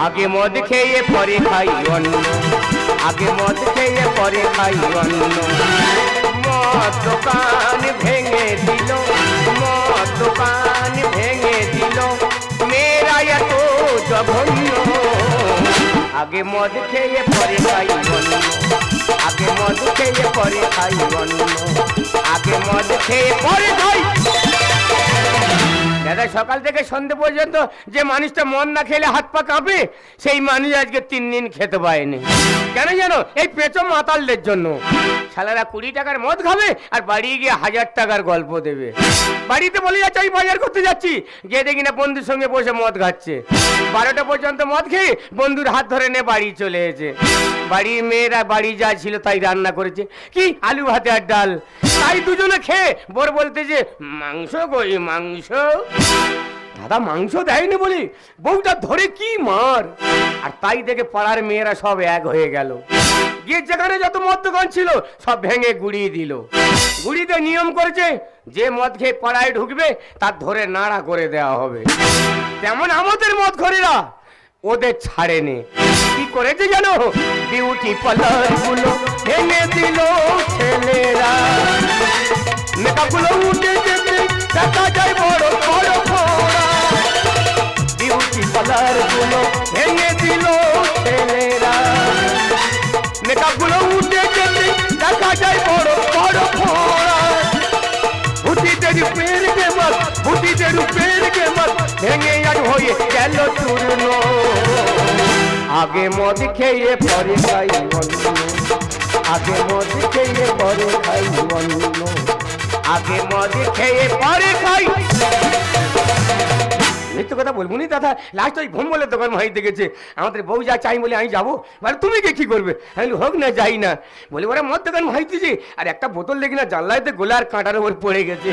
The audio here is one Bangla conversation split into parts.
আগে মদ খেয়ে পরে খাই অন্ন, আগে মদ খেয়ে পরে খাই অন্ন। মদ দোকান ভেঙে দিল, মদ দোকান ভেঙে দিল, মেয়েরা এত জঘন্য। আগে মদ খেয়ে পরে খাই অন্ন, আগে মদ খেয়ে পরে খাই অন্ন, আগে মদ খেয়ে পরে খাই। দাদা সকাল থেকে সন্ধ্যে পর্যন্ত যে মানুষটা মদ না খেলে হাত পা কাঁপে, সেই মানুষ আজকে 3 দিন খেতে পায়নি। কেন জানো? এই পেঁচো মাতালদের জন্য। শালারা 20 টাকার মদ খাবে আর বাড়ি গিয়ে 1000 টাকার গল্প দেবে। বাড়িতে বলে যাচ্ছে আমি বাজার করতে যাচ্ছি, গিয়ে দেখি না বন্ধুর সঙ্গে বসে মদ খাচ্ছে। 12টা পর্যন্ত মদ খেয়ে বন্ধুর হাত ধরে নিয়ে বাড়ি চলে এসেছে। বাড়ির মেয়েরা বাড়ি যা ছিল তাই রান্না করেছে, কি আলু ভাতে আর ডাল। তাই দুজনে খেয়ে বোর বলতে যে মাংস কই মাংস। দাদা মাংস দেয়নি বলি বউটা ধরে কি মার। আর তাই দেখে পাড়ার মেয়েরা সব এক হয়ে গেল, গিয়ে যেখানে যত মদ দোকান ছিল সব ভেঙে গুড়িয়ে দিল। গুড়িতে নিয়ম করেছে যে মদ খেয়ে পাড়ায় ঢুকবে তার ধরে নাড়া করে দেওয়া হবে। তেমন আমাদের মদ খোরেরা ওদের ছাড়েনি। কি করেছে জানো? বিউটি পার্লার গুলো ভেঙে দিল ছেলেরা, মেকআপগুলো উঠে যেতে দেখা যায় বড় বড় ফোড়া। বিউটি পার্লার গুলো ভেঙে দিল ছেলেরা, মেকআপগুলো উঠে যেতে দেখা যায় বড় বড় ফোড়া। ভুটিদের পের কে মত, ভুটিদের পের কে মত ভেঙে আর হয়ে গেল চূর্ণ। আগে মদ খেয়ে পরে খাই অন্ন, আগে মদ খেয়ে পরে খাই অন্ন, আগে মদ খেয়ে পরে খাই। মিথ্যে কথা বলবো নি দাদা। লাস্ট ওই ঘুম বলে দোকান ভাই দেখেছে আমাদের বউ যা চাই বলে আমি যাবো, বলে তুমি কি করবে? আমি হোক না যাই না। বলে ওরা মদ দোকান ভাই দিয়েছে আর একটা বোতল দেখি না জানলাতে গোলার কাঁটার উপর পড়ে গেছে।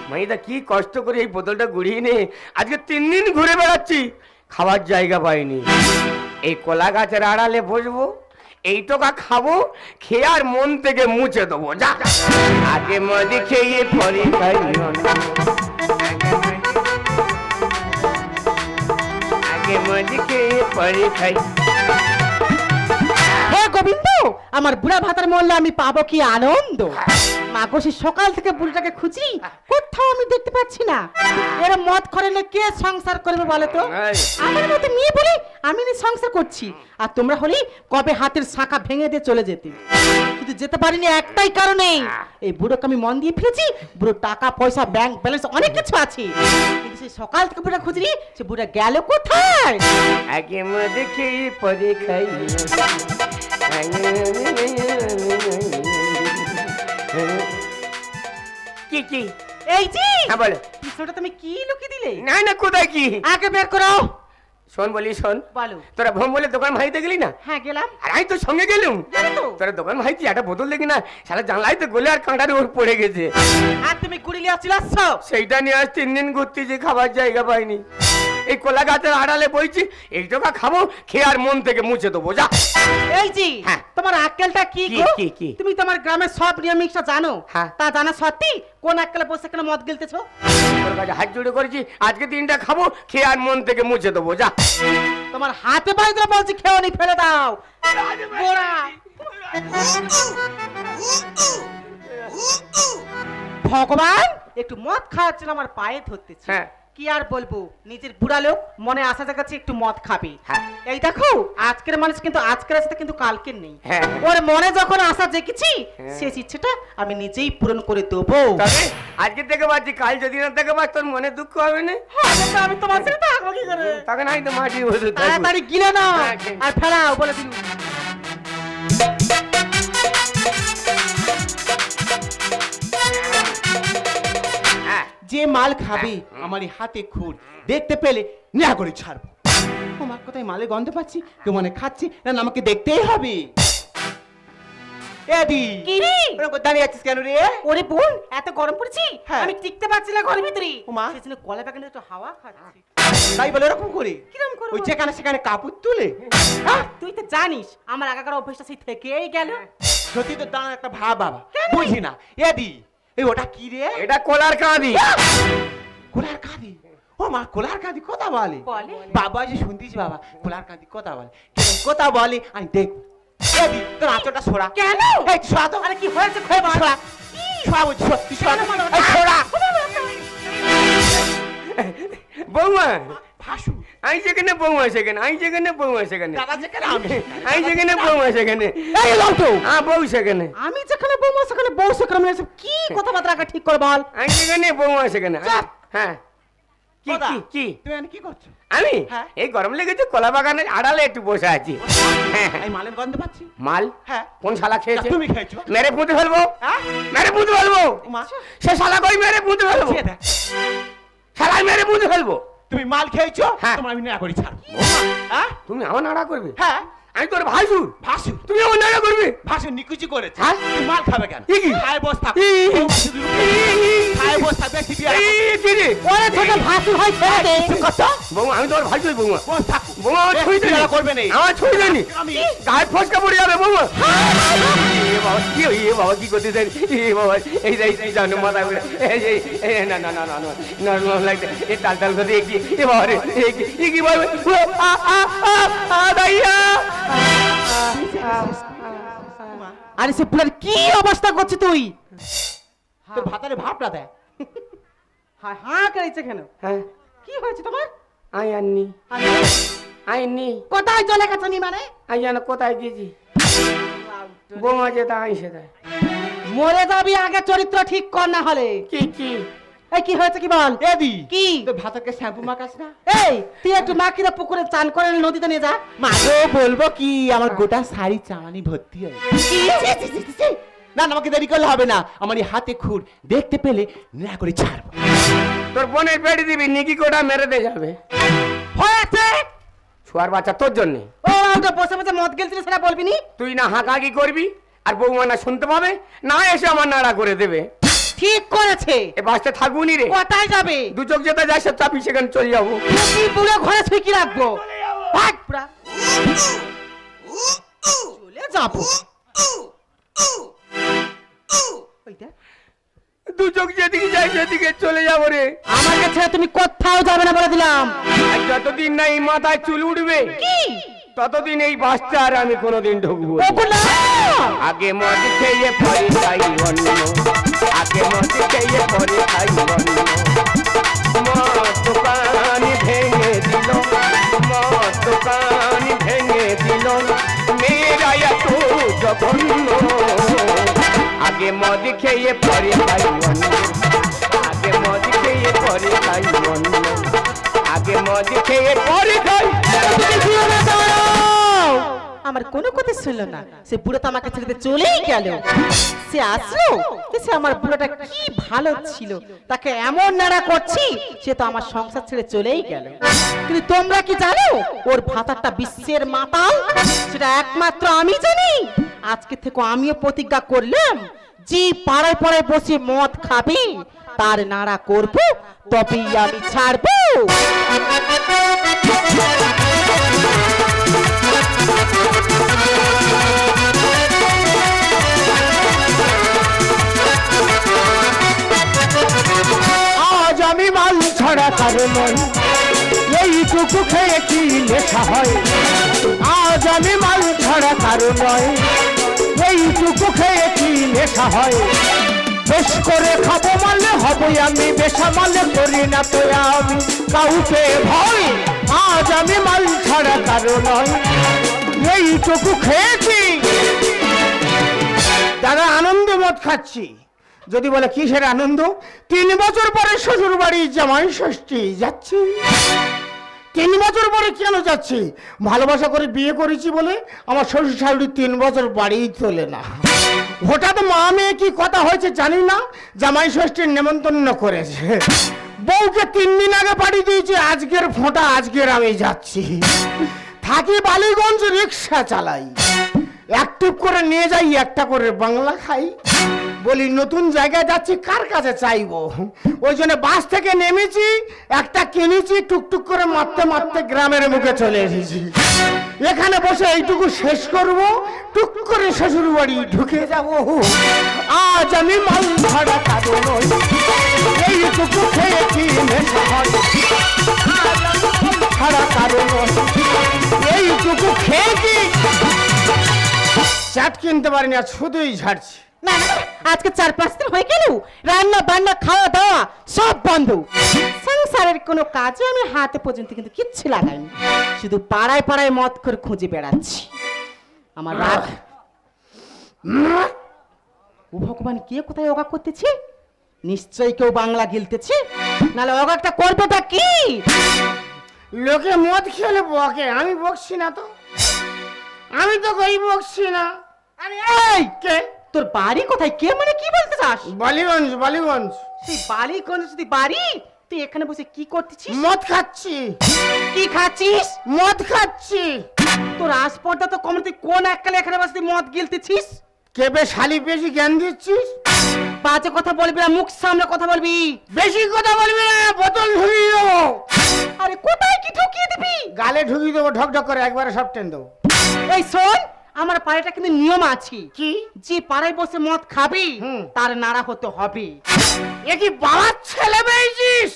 মাইদা কি কষ্ট করে এই বোতলটা গুড়িয়ে নে আজকে 3 দিন ঘুরে বেড়াচ্ছি, খাওয়ার জায়গা পাইনি। এই কলা গাছের আড়ালে বসবো, এই টোকা খাবো, খেয়ে আর মন থেকে মুছে দেবো। যা আগে মদ খেয়ে পরে খাই অন্ন, আগে মদ খেয়ে পরে খাই। হে গোবিন্দ, আমার বুড়া ভাতার মরলে আমি পাবো কি আনন্দ। মাগো সে সকাল থেকে বুড়িটাকে খুঁজি, কোথাও আমি দেখতে পাচ্ছি না। এরা মদ খরেলে কে সংসার করবে বলো তো? আমার মতো মেয়ে বলে আমি নি সংসার করছি, আর তোমরা হলে কবে হাতের শাখা ভেঙে দিয়ে চলে যেতে। কিন্তু যেতে পারিনি একটাই কারণে, এই বুড়োকে আমি মন দিয়ে ফেলেছি। বুড়ো টাকা পয়সা ব্যাংক ব্যালেন্স অনেক কিছু আছে, কিন্তু সেই সকাল থেকে বুড়া খুঁজলি, সে বুড়া গেল কোথায়? আগে মদ খেয়ে পরে খাই। কি কি? এই যে হ্যাঁ বলো। পিছনটা তুমি কি লুকিয়ে দিলে? না না কোথায় কি? আগে বের করো। শোন বলি শোন, বলো। তোরা ভোম বলে দোকান ভাইতে গেলি না? হ্যাঁ গেলাম। আর আমি তো সঙ্গে গেলুম। জানি তো। তোরা দোকান ভাইছি একটা বোতল দেখি না সারা জানলাই তো গোলে আর কাঁটার উপর পড়ে গেছে। আর তুমি কুড়ি লিয়ে আসছিল? সেইটা নিয়ে আজ 3 দিন ঘুরতেছি, খাবার জায়গা পাইনি। এই কলা গাছের আড়ালে বইছি, এই টোকা খাবো, খেয়ে আর মন থেকে মুছে দেবো। যা এই জি হ্যাঁ। তোমার আক্কেলটা কি কি, গো? কি, কি? তুমি তোমার গ্রামের সব নিয়মিকটা জানো? হ্যাঁ। তা জানা সত্যি কোন আক্কেলে বসে কেন মদ গিলতেছো? তোর কাছে হাত জুড়ে করেছি, আজকে দিনটা খাবো, খেয়ে আর মন থেকে মুছে দেবো। যা তোমার হাতে পায়ে ধরে বলছি খেও নি, ফেলে দাও। গোড়া ভগবান, একটু মদ খাওয়াচ্ছিল আমার পায়ে ধরতেছে। হ্যাঁ। কি আর বলবো, নিজের বুড়া লোক মনে আশা জাগাচ্ছে একটু মদ খাবে। হ্যাঁ। এই দেখো আজকের মানুষ কিন্তু আজকের আছে কিন্তু কালকের নেই। হ্যাঁ। ওর মনে যখন আশা জেগেছি, হ্যাঁ। শেষ ইচ্ছেটা আমি নিজেই পূরণ করে দেবো। তবে আজকে থেকে পাচ্ছি, কাল যদি না থেকে পাচ্ছি তোর মনে দুঃখ হবে না? আমি তোমার সাথে থাকবো কি করে? তখন আমি তো মাটি ওষুধ খাবো। তাড়াতাড়ি গিলে না হ্যাঁ, ঠিক। আর ফেলাও বলে দিন। হ্যাঁ। যে মাল খাবে আমার এই হাতে খুর দেখতে পেলে নেহা করে ছাড়বো। আমার কোথায় মালে গন্ধ পাচ্ছি, কেউ মানে খাচ্ছে না, আমাকে দেখতেই হবে। এদি কি রে? ওরকম দাঁড়িয়ে আছিস কেন রে? ওরে বোন, এত গরম পড়েছি হ্যাঁ। আমি টিকতে পারছি না ঘরের ভিতরে। ওমা। সেজন্য কলা বাগানে একটু হাওয়া খাচ্ছি। তাই বলে এরকম করে কিরম করবো? ওই যেখানে সেখানে কাপড় তুলে। তুই তো জানিস আমার আগাকার অভ্যাসটা সেই থেকেই গেল। সত্যি তো দাঁড়া একটা ভাব বাবা, কেন? বুঝি না। এদি এই ওটা কি রে? এটা কলার কাঁদি। কোলার কাঁদি? ও মা কোলার কাঁদি কথা বলে বলে? বাবা যে শুনতিস বাবা কোলার কাঁদি কথা বলে কেন কথা বলে আমি দেখব এদি তোর আঁচলটা সরা কেন? এই সরা তো আরে কি হয়েছে খোয় বল। সরা সরা বলছি সরা, তুই সরা কেন বলো? এই সরা বৌমা ভাসু আমি যেখানে বৌমা সেখানে, আমি যেখানে বৌমা সেখানে, দাদা যেখানে আমি আমি যেখানে বৌমা সেখানে, এই লটো বউ সেখানে, আমি যেখানে বউ সেখানে বউ সেখানে মানে এসব কি কথাবার্তা রাখা ঠিক করে বল। আমি যেখানে বৌমা সেখানে। চাপ। হ্যাঁ কি কথা। কি কি তুমি এখানে কি করছো আমি হ্যাঁ। এই গরম লেগেছে কলা বাগানের আড়ালে একটু বসে আছি। হ্যাঁ আমি মালের গন্ধ পাচ্ছি মাল হ্যাঁ কোন শালা খেয়েছে? তুমি খেয়েছো মেরে পুঁতে ফেলবো, হ্যাঁ মেরে পুঁতে ফেলবো, মা সে শালা কই মেরে পুঁতে ফেলবো, খেয়ে দেখ। শালা মেরে পুঁতে ফেলবো। তুমি মাল খেয়েছো হ্যাঁ। তোমার আমি না করি ছাড় বৌমা, হ্যাঁ তুমি আমার নাড়া করবে? হ্যাঁ আমি তোর ভাইসুর, ভাসু তুমি আমার নাড়া করবে? ভাসু নিকুচি করেছে হ্যাঁ? তুই মাল খাবে কেন কি কি? খায় বস থাক ই, ই, খায় বস থাক বেশি বিয়ে এই, কি রে? ওরে ছোট ভাসুর হয় ছেড়ে দে। কত বৌমা আমি তোমার ভাইসুর বৌমা, বস থাক বৌমা আমার ছুঁই দেনি, করবে নেই আমার ছুঁই দেনি, আমি গায়ে ফসকা পড়ে যাবে বৌমা। এ বাবা কি এ বাবা কি করতে চাই? এ বাবা এই জানো মাথা ঘুরে এই না না না না না নরমাল লাগছে এই টাল টাল করে কি এ বাবা রে এ কি বাবা আ আ আ আ দাইয়া আরে সে পুলার কি অবস্থা করছিস তুই? তোর ভাতারে ভাবটা দেয় হ্যাঁ হ্যাঁ করেছে কেন? হ্যাঁ কি হয়েছে তোমার? আই আননি আইনি কোথায় চলে গেছে নি মানে? আই জানো কোথায় গেছি বৌমা যেটা আই সেটা মরে যাবি আগে চরিত্র ঠিক কর না হলে। কি কি এই কি হয়েছে কি বল? এদি কি? তোর ভাতারকে শ্যাম্পু মাখাস না এই তুই একটু মাকিরা পুকুরে চান করে নদীতে নিয়ে যা। মাগো বলবো কি আমার গোটা শাড়ি চামানি ভর্তি হয়ে না না, আমাকে দেরি করলে হবে না আমার এই হাতে খুর দেখতে পেলে না করে ছাড়বো তোর বোনের পেড়ে দিবি নিকি কোটা মেরে দে যাবে হয়েছে ছোয়ার বাচ্চা তোর জন্যে ও ওটা বসে বসে মদ গেলছিস সেটা বলবি নি? তুই না হাঁকাকি করবি আর বৌমা না শুনতে পাবে না এসে আমার নাড়া করে দেবে। ঠিক করেছে। এ বাসটা থাকবুনি রে, কোথায় যাবে? দু চোখ যেতে যাই সে চাপি সেখানে চলে যাবো। কি পুরো ঘরে ছুঁই কি রাখবো? ভাগ পুরা। চলে যাবো। ওই দেখ, দু চোখ যেদিকে যাই সেদিকে চলে যাবো রে। আমাকে ছেড়ে তুমি কোথাও যাবে না বলে দিলাম। আর যতদিন না এই মাথায় চুল উঠবে কি? ততদিন এই বাসটা আর আমি কোনোদিন ঢুকবো না। ওগো না! আগে মদ খেয়ে পরে খাই অন্য, আগে মদ খেয়ে পরে খাই অন্য। মদ দোকান ভেঙে দিল, মদ দোকান ভেঙে দিল, মেয়েরা এত জঘন্য। আগে মদ খেয়ে পরে খাই অন্য, আগে মদ খেয়ে পরে খাই অন্য, আগে মদ খেয়ে পরে খাই। আমার কোনো কথা শুনলো না, সে বুড়ো তো আমাকে ছেড়ে দিয়ে চলেই গেল। সে আসলো, সে আমার বুড়োটা কি ভালো ছিল, তাকে এমন নাড়া করছি সে তো আমার সংসার ছেড়ে চলেই গেল। কিন্তু তোমরা কি জানো ওর ভাতারটা বিশ্বের মাতাল? সেটা একমাত্র আমি জানি। আজকে থেকে আমিও প্রতিজ্ঞা করলাম, যে পাড়ায় পাড়ায় বসে মদ খাবে তার নাড়া করব, তবেই আমি ছাড়বো। আজ আমি মাল ছাড়া কারণ এইটুকু খেয়ে কি লেখা হয়? আজ আমি মাল ছাড়া কারণ নয়, এইটুকু খেয়ে কি লেখা হয়? বেশ করে খাবো মালে হবই আমি, বেশা মালে করি না তো আমি কাউকে ভয়। আজ আমি মাল ছাড়া কারণ নয়, এইটুকু খেয়েছি। দাদা আনন্দ মত খাচ্ছি। যদি বলে কিসের আনন্দ? 3 বছর পরে শ্বশুর বাড়ি জামাই ষষ্ঠী যাচ্ছি। 3 বছর পরে কেন যাচ্ছি? ভালোবাসা করে বিয়ে করেছি বলে আমার শ্বশুর শাশুড়ি 3 বছর বাড়িই তোলে না। হঠাৎ মা মেয়ে কি কথা হয়েছে জানি না, জামাই ষষ্ঠীর নেমন্তন্ন করেছে। বউকে 3 দিন আগে পাঠিয়ে দিয়েছি, আজকের ফোঁটা আজকের আমি যাচ্ছি। থাকি বালিগঞ্জ, রিক্সা চালাই, এক টুপ করে নিয়ে যাই, একটা করে বাংলা খাই। বলি নতুন জায়গায় যাচ্ছি, কার কাছে চাইবো? ওই জন্য বাস থেকে নেমেছি, একটা কিনেছি, টুকটুক করে মারতে মারতে গ্রামের মুখে চলে এসেছি। এখানে বসে এইটুকু শেষ করব, টুক করে শ্বশুর বাড়ি ঢুকে যাব। আজ আমি মাল ভাড়া কারো নই, এইটুকু খেয়েছি নেশা হয়। আজ আমি মাল ভাড়া কারো নই, এইটুকু খেয়েছি। চাট কিনতে পারিনি, আর শুধুই ঝাড়ছি। না না, আজকে 4-5 দিন হয়ে গেল রান্না বান্না খাওয়া দাওয়া সব বন্ধ। সংসারের কোনো কাজে আমি হাতে পর্যন্ত কিন্তু কিচ্ছু লাগাইনি, শুধু পাড়ায় পাড়ায় মদ করে খুঁজে বেড়াচ্ছি। আমার রাগ। ও ভগবান, কে কোথায় অগাক করতেছে? নিশ্চয়ই কেউ বাংলা গিলতেছে, নাহলে অগাকটা করবেটা কি? লোকে মদ খেলে বকে, আমি বকছি না তো, আমি তো কই বকছি না। আরে এই কে? তোর বাড়ি কোথায়? কে মানে কি বলতে চাস? বালিগঞ্জ, বালিগঞ্জ। সেই বালিগঞ্জ যদি বাড়ি, তুই এখানে বসে কি করতেছিস? মদ খাচ্ছি। কি খাচ্ছিস? মদ খাচ্ছি। তোর আসপর্দা তো কম, তুই কোন এককালে এখানে বসে তুই মদ গিলতেছিস? কেবে শালি বেশি জ্ঞান দিচ্ছিস? বাজে কথা বলবি না, মুখ সামনে কথা বলবি। বেশি কথা বলবি না, বোতল ঢুকিয়ে দেবো। আরে কোথায় কি ঢুকিয়ে দিবি? গালে ঢুকিয়ে দেবো, ঢক ঢক করে একবারে সব টেন দেবো। এই শোন, আমার পাড়াটা কিন্তু নিয়ম আছে, কি? যে পাড়ায় বসে মদ খাবি তার নাড়া হতে হবে। এ কি বাবার ছেলে পেয়েছিস?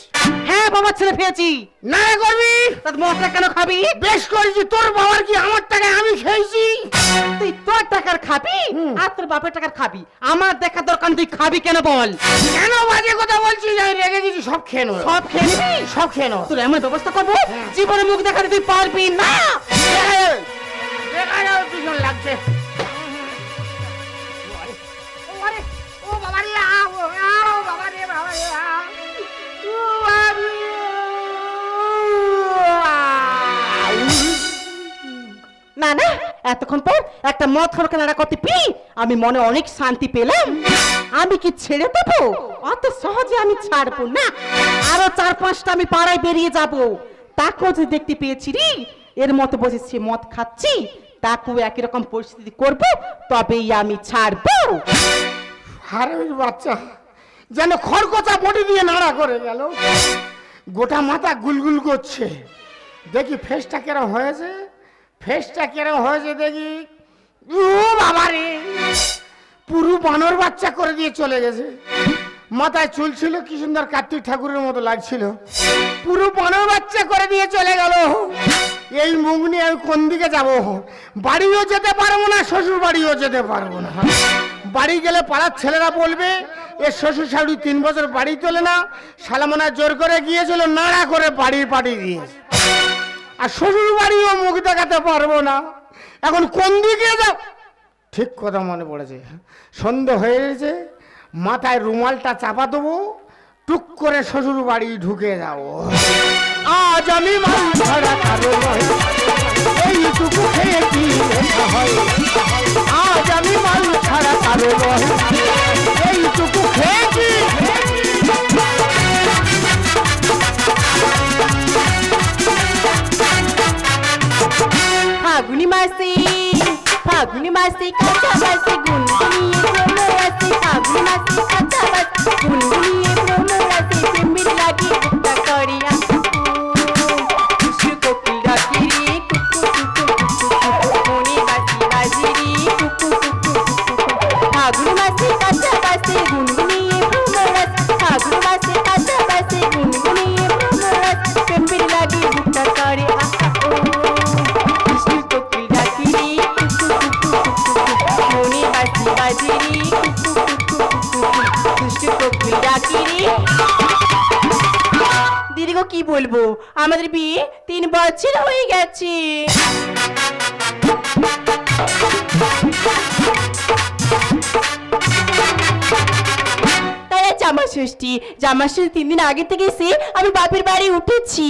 হ্যাঁ, বাবার ছেলে পেয়েছি। নাড়া করবি? তার মদটা কেন খাবি? বেশ করেছি। তোর বাবার কি আমার টাকায় আমি খেয়েছি? তুই তোর টাকার খাবি আর তোর বাপের টাকার খাবি, আমার দেখা দরকার নেই। তুই খাবি কেন বল? কেন বাজে কথা বলছিস? আমি রেগে গেছি, সব খেয়ে নেবো। সব খেয়ে নিবি? সব খেয়ে নেবো। তোর এমন ব্যবস্থা করবো জীবনে মুখ দেখাতে তুই পারবি না। দেখা যাবে পিছন লাগছে। ও বাবা রে, ও বাবা রে, বাবা রে, না না, এতক্ষণ পর একটা মদ খরকে নাড়া করতে পেয়ে আমি মনে অনেক শান্তি পেলাম। আমি কি ছেড়ে দেবো? অত সহজে আমি ছাড়বো না। আরো 4-5টা আমি পাড়ায় বেরিয়ে যাব, তাকেও যদি দেখতে পেয়েছি রে এর মতো বসেছি মদ খাচ্ছি, তাকেও একই রকম পরিস্থিতি করবো, তবেই আমি ছাড়বো। আরে ওই বাচ্চা যেন খড়কচা বটি দিয়ে নাড়া করে গেল, গোটা মাথা গুলগুল করছে। দেখি ফেসটা কেরম হয়েছে, ফেসটা কেরম হয়েছে দেখি। ও বাবা রে, পুরো বানর বাচ্চা করে দিয়ে চলে গেছে। মাথায় চুল ছিল কি সুন্দর, কার্তিক ঠাকুরের মতো লাগছিল, পুরো বানর বাচ্চা করে দিয়ে চলে গেল। এই মুখ নিয়ে আমি কোন দিকে যাব? বাড়িও যেতে পারবো না, শ্বশুর বাড়িও যেতে পারবো না। বাড়ি গেলে পাড়ার ছেলেরা বলবে এ শ্বশুর শাশুড়ি 3 বছর বাড়ি তোলে না, শালামোনা জোর করে গিয়েছিল, নাড়া করে বাড়ির পাঠিয়ে দিয়েছে। আর শ্বশুর বাড়িও মুখ দেখাতে পারবো না, এখন কোন দিকে যাব? ঠিক কথা মনে পড়েছে, সন্ধ্যা হয়ে গেছে, মাথায় রুমালটা চাপা দেবো, টুক করে শ্বশুর বাড়ি ঢুকে যাবো। আজ আমি মাল ছাড়া কারো নই, এইটুকু খেয়ে কি নেশা হয়। আজ আমি মাল ছাড়া কারো নই, এইটুকু খেয়ে কি। ফাগুনি মাসে, ফাগুনি মাসে কাঁচা বাসে গুনগুনিয়ে ভ্রমর আসে। ফাগুনি মাসে কাঁচা বাসে গুনগুনিয়ে ভ্রমর আসে। প্রেমের লাগি বুকটা করে কুকু কোকিল ডাকি রে, কুকু কুকু কুকু মনে বাসি বাজি রে, কুকু কুকু কুকু। ফাগুনি মাসে কাঁচা বাসে গুনগুনিয়ে ভ্রমর আসে। ফাগুনি মাসে কাঁচা বাসে গুনগুনিয়ে ভ্রমর আসে। প্রেমের লাগি বুকটা করে দিদি গো, কি বলবো, আমাদের বিয়ে 3 বছর হয়ে গেছে। তাই জামা ষষ্ঠী, জামা ষষ্ঠী 3 দিন আগে থেকে এসে আমি বাপের বাড়ি উঠেছি,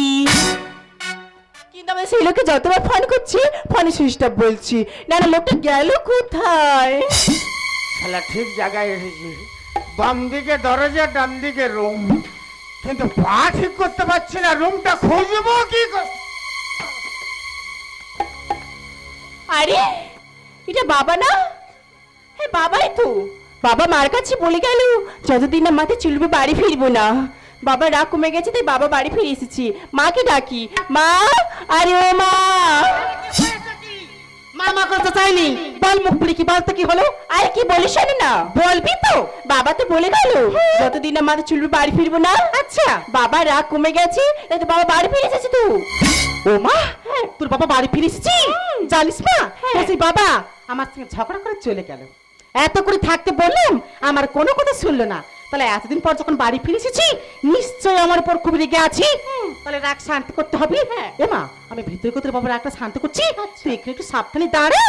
কিন্তু আমি সেই লোককে যতবার ফোন করছি ফোনে সুইচ অফ বলছি। না না, লোকটা গেল কোথায়? শালা ঠিক জায়গায় এসেছি, বাম দিকে দরজা, ডান দিকে রুম, কিন্তু পা ঠিক করতে পারছি না, রুমটা খুঁজবো কি করে? আরে এটা বাবা না? হ্যাঁ বাবাই তো। বাবা মার কাছে বলে গেল যতদিন না মাঠে চুলবে বাড়ি ফিরবো না। বাবা রাগ কমে গেছে তাই বাবা বাড়ি ফিরে এসেছি। মাকে ডাকি, মা, আরে ও মা। মামা করতে চাইনি, বল মুখ পুরি কি বলতে কি হলো? আরে কি বলিস শোনো না। বলবি তো? বাবা তো বলে গেল যতদিন না মাঠে চুলবে বাড়ি ফিরবো না। আচ্ছা, বাবা রাগ কমে গেছে তাই তো বাবা বাড়ি ফিরে এসেছে। তো ও মা, তোর বাবা বাড়ি ফিরে এসেছি? জানিস মা, হ্যাঁ। তোর সেই বাবা আমার সঙ্গে ঝগড়া করে চলে গেল। এত করে থাকতে বললাম, আমার কোনো কথা শুনলো না। তাহলে এতদিন পর যখন বাড়ি ফিরে এসেছি, নিশ্চয়ই আমার উপর খুব রেগে আছি। তাহলে রাগ শান্ত করতে হবে। এ মা, আমি ভিতরে কোথায় বাবার রাগটা শান্ত করছি, তুই এখানে একটু সাবধানে দাঁড়া।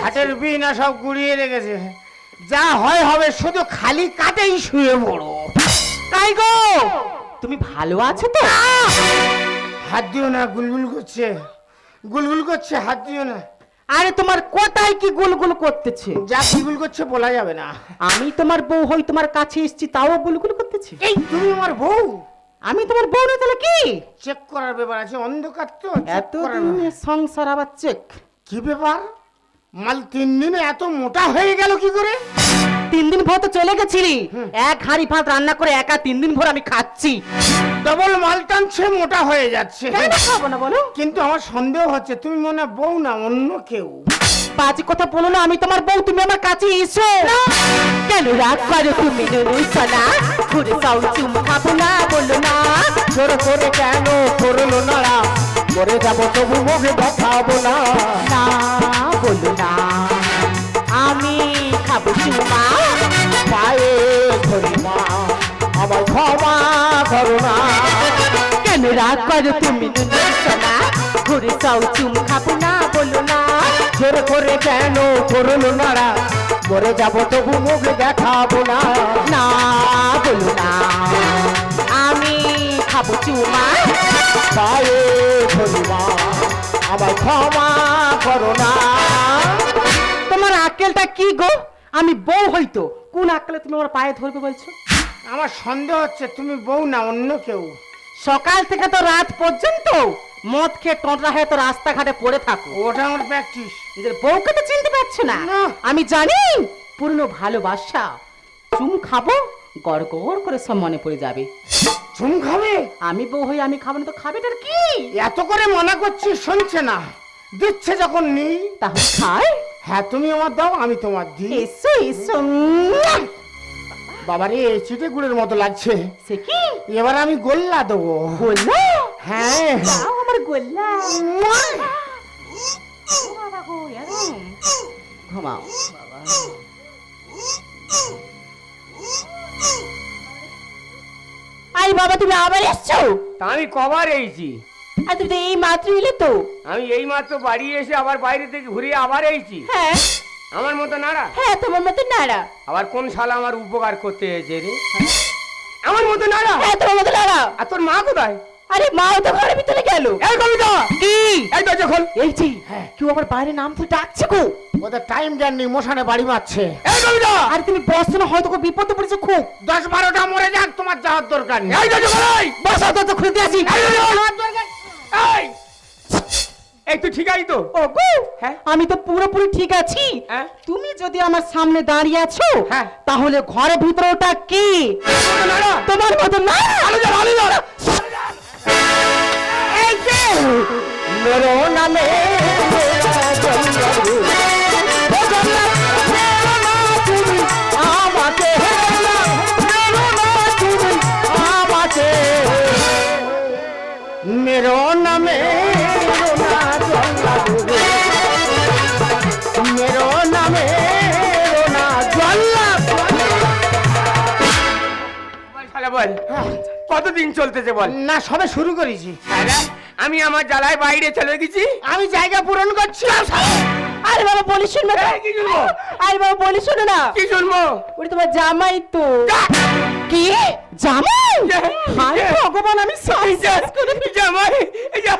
হাটের বিনা সব গুড়িয়ে রেখেছে, যা হয় হবে, শুধু খালি কাটেই শুয়ে পড়ো। তাই গো, তুমি ভালো আছো তো? হাত দিও না, গুলগুল করছে, গুলগুল করছে, হাত দিও না। আরে তোমার কোথায় কি গুলগুল করতেছে? যা গুলগুল করছে বলা যাবে না। আমি তোমার বউ হই, তোমার কাছে এসেছি তাও গুলগুল করতেছে? এই তুমি আমার বউ? আমি তোমার বউ না, তাহলে কি? চেক করার ব্যাপার আছে, অন্ধকার তো। এত দিনের সংসার আবার চেক? কি ব্যাপার, মাল 3 দিনে এত মোটা হয়ে গেল কি করে? 3 দিন ভর তো চলে গেছিলি, এক হাঁড়ি ভাত রান্না করে একা 3 দিন ভর আমি খাচ্ছি। ডবল মাল টানছে, মোটা হয়ে যাচ্ছে। কেন খাবো না বলো? কিন্তু আমার সন্দেহ হচ্ছে তুমি মনে হয় বউ না অন্য কেউ। বাজে কথা বলো না, আমি তোমার বউ, তুমি আমার কাছে এসো। কেন রাগ করো তুমি নুরুসনা, ঘুরে যাও চুম খাবো না বলো না। জোর করে কেন করলো নাড়া, মরে যাবো তবু মুখে দেখাবো না। না বলো না, আমি খাবো চুমা। পায়ে ধরি মা, আমার ক্ষমা করো না। কেন রাগ করো তুমি নুরুসনা, ঘুরে যাও চুম খাবো না বলো না। জোর করে কেন করলো নাড়া, মরে যাবো তবু মুখে দেখাবো না। না বলো না, আমি খাবো চুমা। পায়ে ধরি মা, আমার ক্ষমা করো না। তোমার আক্কেলটা কি গো? আমি বউ হইতো, কোন আক্কেলে তুমি আমার পায়ে ধরবে বলছো? আমার সন্দেহ হচ্ছে তুমি বউ না অন্য কেউ। সকাল থেকে তো রাত পর্যন্ত মদ খেয়ে টনরা হয়ে তো রাস্তাঘাটে পড়ে থাকো। ওটা আমার প্র্যাকটিস। নিজের বউকে তো চিনতে পারছো না? না। আমি জানি পুরনো ভালোবাসা, চুম খাবো, গড় গড় করে সব মনে পড়ে যাবে। চুম খাবে? আমি বউ হই আমি খাবো না তো খাবেটার কি? এত করে মানা করছি, শুনছে না, দিচ্ছে যখন নেই। তাহলে খায়। হ্যাঁ, তুমি আমার দাও, আমি তোমার দিই। এসো এসো। বাবারে, চিটে গুড়ের মতো লাগছে। সে কি এবার আমি গোল্লা দেবো। বললো? হ্যাঁ। দাও আমার গোল্লা। ও বাবা গো, এরম। ঘুমাও বাবা। আরে বাবা তুমি আবার এসছো? তা আমি কবার এইছি? আর তুমি তো এই মাত্র এলে তো। আমি এই মাত্র বাড়ি এসে আবার বাইরে থেকে ঘুরে আবার এইছি। হ্যাঁ আমার মতো নাড়া? হ্যাঁ তোমার মতো নাড়া। আবার কোন শালা আমার উপকার করতে এসে রে? আমার মতো নাড়া? হ্যাঁ তোমার মতো নাড়া। আর তোর মা কোথায়? আরে মাও তো ঘরের ভিতরে গেল। এই কবিতা, কি? এই দরজা খোল। এই যে কেউ আমার বাইরে নাম তো ডাকছে গো। ওদের টাইম জ্ঞান নেই, মশানে বাড়ি মারছে। এই কবিতা, আরে তুমি বসছো না, হয়তো খুব বিপদে পড়েছে খুব। 10-12টা মরে যাক, তোমার যাওয়ার দরকার নেই। এই দরজা খোল। বসো তো খুলতে আসি। এই, এই তুই ঠিক আছি তো? ও গো, হ্যাঁ? আমি তো পুরোপুরি ঠিক আছি। হ্যাঁ? তুমি যদি আমার সামনে দাঁড়িয়ে আছো, হ্যাঁ। তাহলে ঘরের ভিতরে ওটা কি? নাড়া? তোমার মতো না। আলো যা, আলো যা। এই যে মেরো নামে মেরা জঙ্গল, ও জঙ্গল মেরো না তুমি আমাকে, মেরো না তুমি আমাকে। মেরো নামে মেরো না জঙ্গল, মেরো নামে মেরো না জঙ্গল। বল শালা বল, কতদিন চলতেছে বল? না, সবে শুরু করেছি। আরে, আমি আমার জ্বালায় বাইরে চলে গেছি, আমি জায়গা পূরণ করছি। আরে বাবা বলি শুনবে না। এই, কি শুনবো? আরে বাবা বলি শোনো না। কি শুনবো? ওরে তোমার জামাই তো। কি জামাই? হ্যাঁ। হায় ভগবান, আমি এই যা, এই জামাই, এই যা,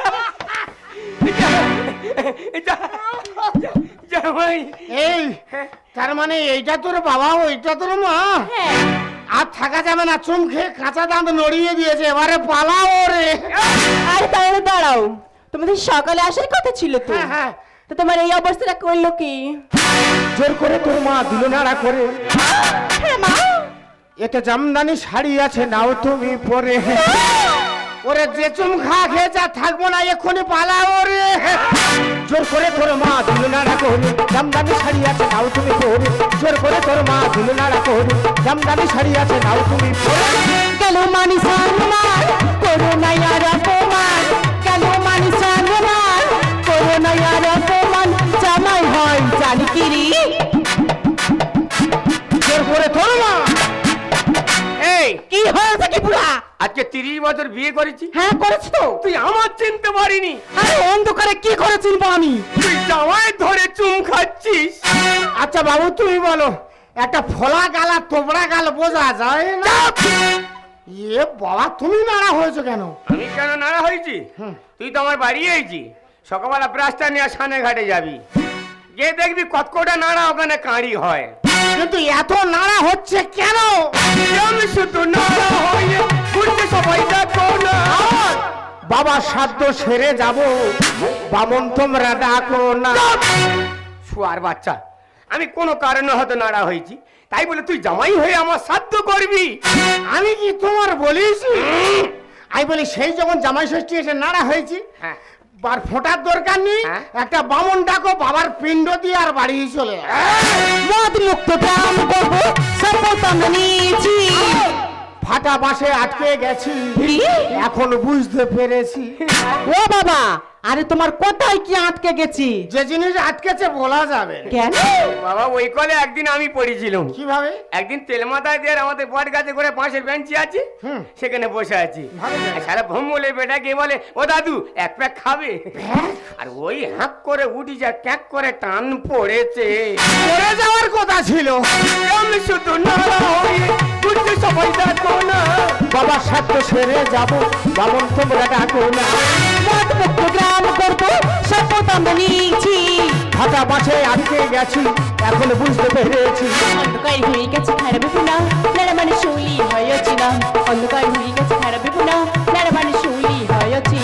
এই যা, এই যা, জামাই। এই, তার মানে এইটা তোর বাবা, ওইটা তোর মা? হ্যাঁ আর থাকা যাবে না, চুম খেয়ে কাঁচা দাঁত নড়িয়ে দিয়েছে, এবারে পালাও রে। আরে তাহলে দাঁড়াও, তোমাদের সকালে আসার কথা ছিল তো। হ্যাঁ, হ্যাঁ। তো তোমার এই অবস্থাটা করলো কি? জোর করে তোর মা দিল নাড়া করে। হ্যাঁ মা। এতে জামদানি শাড়ি আছে, নাও তুমি পরে। ওরে যে চুম খা খেয়ে যা থাকবো না, এক্ষুনি পালা ওরে। জোর করে তোর মা দিল নাড়া করে, জামদানি শাড়ি আছে, নাও তুমি পরে। জোর করে তোর মা দিল নাড়া করে, জামদানি শাড়ি আছে, নাও তুমি পরে। কেন মানি সম্মান করো না আর অপমান, কেন মানি সম্মান করো না আর অপমান, জামাই হয় জানি কি রে। জোর করে তোর মা। এই কি হয়েছে কি বুড়া? আজকে 30 বছর বিয়ে করেছি, হ্যাঁ করেছি তো। তুই আমার চিনতে পারিনি। আরে অন্ধকারে কি করে চিনবো আমি? তুই জামাই ধরে চুম খাচ্ছিস। আচ্ছা বাবু তুমি বলো, একটা ফোলা গাল আর তোবড়া গাল বোঝা যায় না? এ বাবা, তুমি নাড়া হয়েছো কেন? আমি কেন নাড়া হয়েছি? তুই তো আমার বাড়ি এসেছি, সকালবেলা ব্রাশটা নিয়ে সানে ঘাটে যাবি, গিয়ে দেখবি কতকটা নাড়া ওখানে কাঁড়ি হয়। কিন্তু এত নাড়া হচ্ছে কেন? আমি শুধু নাড়া হয়ে ঘুরতে সবাই দেখো না। বাবা সাধ্য সেরে যাব, বামন তোমরা ডাকো না। শুয়ার বাচ্চা, আমি কোনো কারণে হয়তো নাড়া হয়েছি, তাই বলে তুই জামাই হয়ে আমার সাধ্য করবি? আমি কি তোমার বলিস? আমি বলি সেই যখন জামাই ষষ্ঠী এসে নাড়া হয়েছি, বার ফোটার দরকার নেই, একটা বামন ডাকো, বাবার পিণ্ড দিয়ে আর বাড়ি চলে যায়। মদ মুক্ত গ্রাম করবো শপথ আমরা নিয়েছি। ফাটা বাসে আটকে গেছি, এখন বুঝতে পেরেছি। ও বাবা, আরে তোমার কোথায় কি আটকে গেছি? যে জিনিস আটকেছে বলা যাবে না। কেন? বাবা ওই কলে একদিন আমি পড়েছিলাম। কিভাবে? একদিন তেল মাথায় দিয়ে আমাদের বট গাছে করে পাশের বেঞ্চি আছে, সেখানে বসে আছি। সারা ভোম বলে বেটা গিয়ে বলে, ও দাদু এক প্যাক খাবে? আর ওই হাঁক করে উঠি যা ক্যাক করে টান পড়েছে। পড়ে যাওয়ার কথা ছিল, আমি শুধু নাড়া হয়ে ঘুরতে সবাই ডাকো না। বাবা সাধ্য সেরে যাবো, বামন তোমরা ডাকো না। মদ মুক্ত গ্রাম করবো শপথ আমরা নিয়েছি। ফাটা বাসে আটকে গেছি, এখন বুঝতে পেরেছি। অন্ধকার হয়ে গেছে খারাপ না, নারা মানে শুনলি হয়েছি না। অন্ধকার হয়ে গেছে খারাপ না, নারা মানে শুনলি হয়েছি।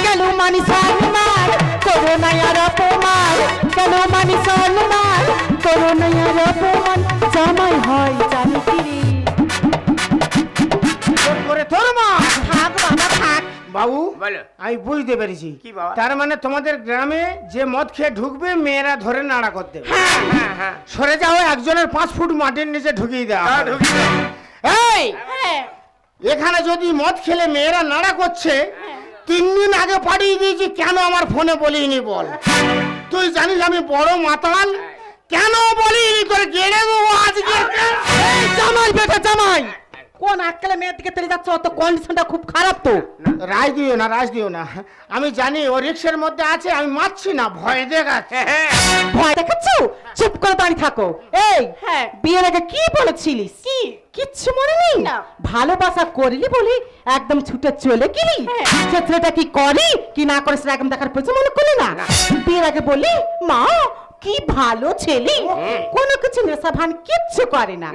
কেন মানি সম্মান করো না আর অপমান, কেন মানি সম্মান করো না আর অপমান, জামাই হয় জানি কি রে। জোর করে তোর মা। থাক বাবা থাক। বাবু বলো, আমি বুঝতে পেরেছি। কি বাবা? তার মানে তোমাদের গ্রামে যে মদ খেয়ে ঢুকবে মেয়েরা ধরে নাড়া করতে হবে। সরে যাও, একজনের 5 ফুট মাটির নিচে ঢুকিয়ে দেওয়া হবে। এই এখানে যদি মদ খেলে মেয়েরা নাড়া করছে, 3 দিন আগে পাঠিয়ে দিয়েছি, কেন আমার ফোনে বলিনি বল? তুই জানিস আমি বড় মাতাল, কেন বলিনি? তোর গেড়ে দেবো আজকে। জামাই বেটা জামাই, কোন আজকালে মেয়ের দিকে তেলে যাচ্ছে? অত কন্ডিশনটা খুব খারাপ তো। রাজ দিও না, রাজ দিও না। আমি জানি ও রিক্সের মধ্যে আছে, আমি মারছি না, ভয় দেখাচ্ছে। ভয় দেখাচ্ছ? চুপ করে দাঁড়িয়ে থাকো। এই বিয়ের আগে কি বলেছিলিস? কি কিচ্ছু মনে নেই? না। ভালোবাসা করলি বলি একদম ছুটে চলে গেলি? সে ছেলেটা কি করে কি না করে সেটা একদম দেখার প্রয়োজন মনে করলি না? বিয়ের আগে বলি মা কি ভালো ছেলে, কোনো কিছু নেশা ভান কিচ্ছু করে না।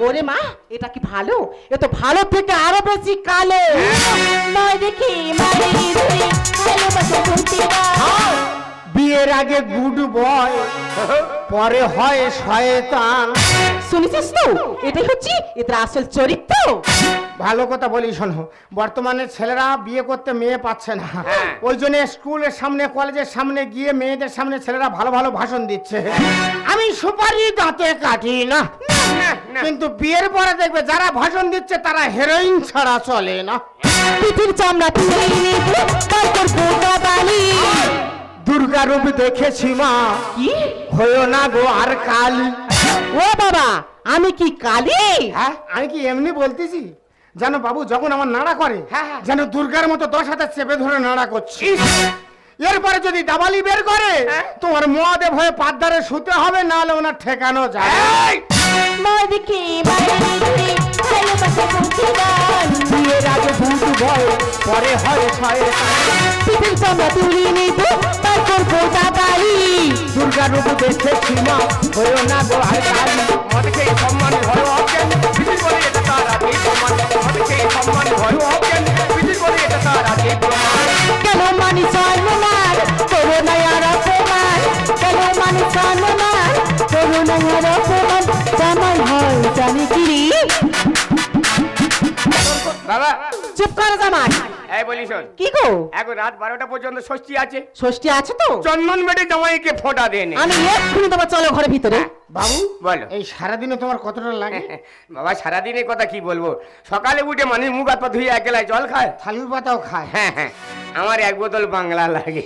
ওরে মা, এটা কি ভালো? এ তো ভালো থেকে আরো বেশি কালো। নয় দেখি মারি ধরে ভালোবাসা বলতে বিয়ের আগে গুড বয়, পরে হয় শয়তান। শুনেছিস তো? এটাই হচ্ছে এদের আসল চরিত্র। ভালো কথা বলি শোনো, বর্তমানে ছেলেরা বিয়ে করতে মেয়ে পাচ্ছে না, ওই জন্য স্কুলের সামনে কলেজের সামনে গিয়ে মেয়েদের সামনে ছেলেরা ভালো ভালো ভাষণ দিচ্ছে। আমি সুপারি দাঁতে কাটি না, কিন্তু বিয়ের পরে দেখবে যারা ভাষণ দিচ্ছে তারা হেরোইন ছাড়া চলে না। পিঠির চামড়া তুলে নিব তারপর গোটা বালি। দুর্গা রূপ দেখেছি মা, কি হয়েও না গো আর কালী। ও বাবা, আমি কি কালী? হ্যাঁ, আমি কি এমনি বলতেছি? জানো বাবু, যখন আমার নাড়া করে যেন দুর্গার মতো 10 হাতে চেপে ধরে নাড়া করছি। এরপরে যদি দাবালি বের করে, তোমার মদে ভয়ে পাদ্দারে শুতে হবে, নাহলে ওনার ঠেকানো যায়। নয় দেখি মারি ধরে ভালোবাসা বলতে বিয়ের আগে ভূত ভয়, পরে হয় শয়তান। পিঠির চামড়া তুলে নিব তারপর গোটা বালি। দুর্গা রূপ দেখেছি মা, হয়েও না গো আর কালী। মদে খেয়ে সম্মান ভয় অজ্ঞান, বিধি করে এটা তার আগে প্রমাণ। মদে খেয়ে সম্মান ভয় অজ্ঞান, বিধি করে এটা তার আগে প্রমাণ। কেন মানি সম্মান করো না আর অপমান, চুপ কর জামাই। এই বলি শোন, কি গো? এখন রাত 12টা পর্যন্ত ষষ্ঠী আছে, ষষ্ঠী আছে তো? চন্দন বেটে জামাইকে ফোঁটা দেনে। আমি এক্ষুনি তোমার চলো ঘরের ভিতরে। বাবু বলো। এই সারাদিনে তোমার কতটা লাগে? বাবা সারাদিনের কথা কি বলবো, সকালে উঠে মানুষ মুখ হাত পা ধুয়ে একলাই জল খায়। থালির পাতাও খায়। হ্যাঁ হ্যাঁ, আমার 1 বোতল বাংলা লাগে।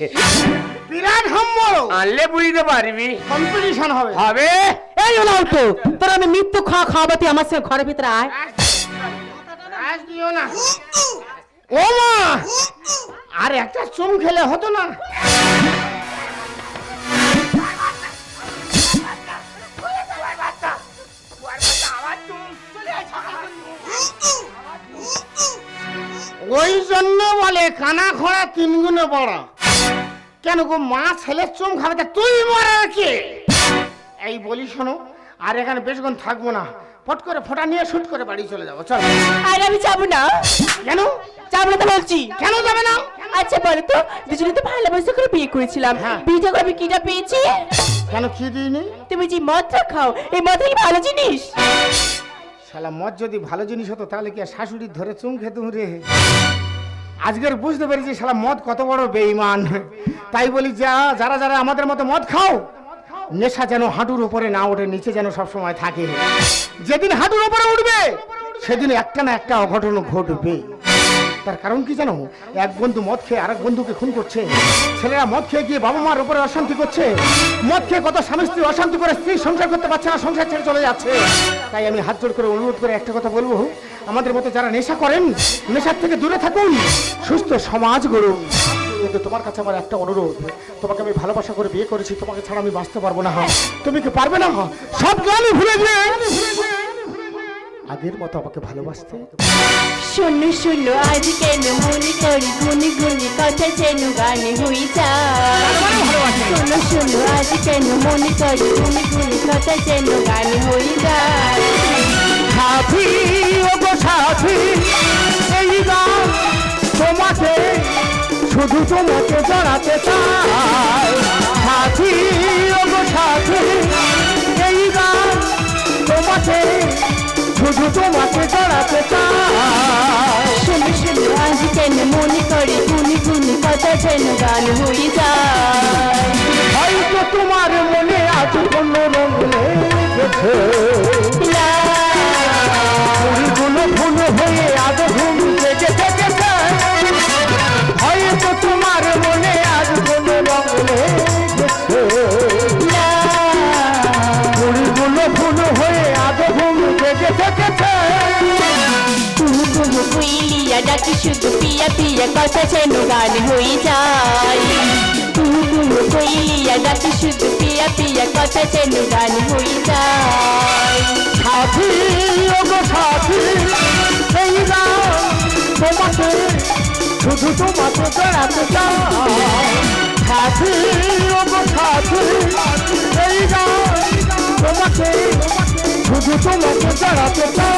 বিরাট হাম্বড় আনলে বুঝতে পারবি। কম্পিটিশন হবে। হবে। এই ওলাও তো তোর আমি মৃত্যু খাওয়াবো, তুই আমার সঙ্গে ঘরের ভিতরে আয়। রাজ দিও না। ও মা, আর একটা চুম খেলে হতো না? ওই জন্য বলে কানা খোড়া 3 গুণে বড়। কেন গো মা ছেলের চুম খাবে, তা তুই মরা কে? এই বলি শোনো, আর এখানে বেশিক্ষণ থাকবো না, ফট করে ফোঁটা নিয়ে শুট করে বাড়ি চলে যাবো। চল। আর আমি যাবো না। কেন যাবো না তো বলছি। কেন যাবে না? আচ্ছা বলো তো, দুজনে তো ভালোবাসা করে বিয়ে করেছিলাম, হ্যাঁ। বিয়েটা করে আমি কিটা পেয়েছি? কেন কি দিইনি? তুমি যে মদটা খাও, এই মদ কি ভালো জিনিস? শালা মদ যদি ভালো জিনিস হতো তাহলে কি আর শাশুড়ির ধরে চুম খেতুম রে? আজকের বুঝতে পেরেছি শালা মদ কত বড় বেঈমান। তাই বলি যারা যারা আমাদের মতো মদ খাও, নেশা যেন হাঁটুর উপরে না ওঠে, নিচে যেন সবসময় থাকে। যেদিন হাঁটুর উপরে উঠবে সেদিন একটা না একটা অঘটন ঘটবে। তার কারণ কি জানো? এক বন্ধু মদ খেয়ে আরেক বন্ধুকে খুন করছে, ছেলেরা মদ খেয়ে গিয়ে বাবা মার উপরে অশান্তি করছে, মদ খেয়ে কত স্বামী স্ত্রী অশান্তি করে স্ত্রী সংসার করতে পারছে না, সংসার ছেড়ে চলে যাচ্ছে। তাই আমি হাত জোড় করে অনুরোধ করে একটা কথা বলবো, আমাদের মতো যারা নেশা করেন, নেশার থেকে দূরে থাকুন, সুস্থ সমাজ গড়ুন। কিন্তু তোমার কাছে আমার একটা অনুরোধ, তোমাকে আমি ভালোবাসা করে বিয়ে করেছি, তোমাকে ছাড়া আমি বাঁচতে পারবো না। তুমি কি পারবে না? সব জ্ঞান ভুলে গিয়ে আগের মতো আমাকে ভালোবাসতে। শূন্য শূন্য আজ কেন মনে করি গুনি গুনি কথা যেন গানে হয়ে যায়। শূন্য শূন্য আজ কেন মনে করি গুনি গুনি কথা যেন গানে হয়ে যায়। সাথী ও গো সাথী, এই গান তোমাকে শুধু তোমাকে জড়াতে চাই। সাথী ও গো সাথী, এই গান তোমাকে শুধু তোমাকে জড়াতে চাই। শূন্য শূন্য আজ কেন মনে করি গুনি গুনি কথা যেন গান হয়ে যায়। হয়তো তোমার মনে আজ কোনো রঙ লেগেছে, ফুলগুলো ফুল হয়ে আজ ঘুম জেগে থেকেছে। হয়তো তোমার মনে আজ কোনো রঙ লেগেছে, ফুলগুলো ফুল হয়ে আজ ঘুম জেগে থেকেছে। কুহু কুহু কুইলিয়া ডাকি শুধু পিয়া পিয়া কথা যেন গান হয়ে যায়। কুহু কুহু কুইলিয়া ডাকি শুধু পিয়া পিয়া কথা যেন গান হয়ে যায়। সাথী ও গো সাথী, এই গান তোমাকে শুধু তোমাকে জড়াতে চাই। সাথী ও গো সাথী, এই গান তোমাকে শুধু তোমাকে জড়াতে চাই।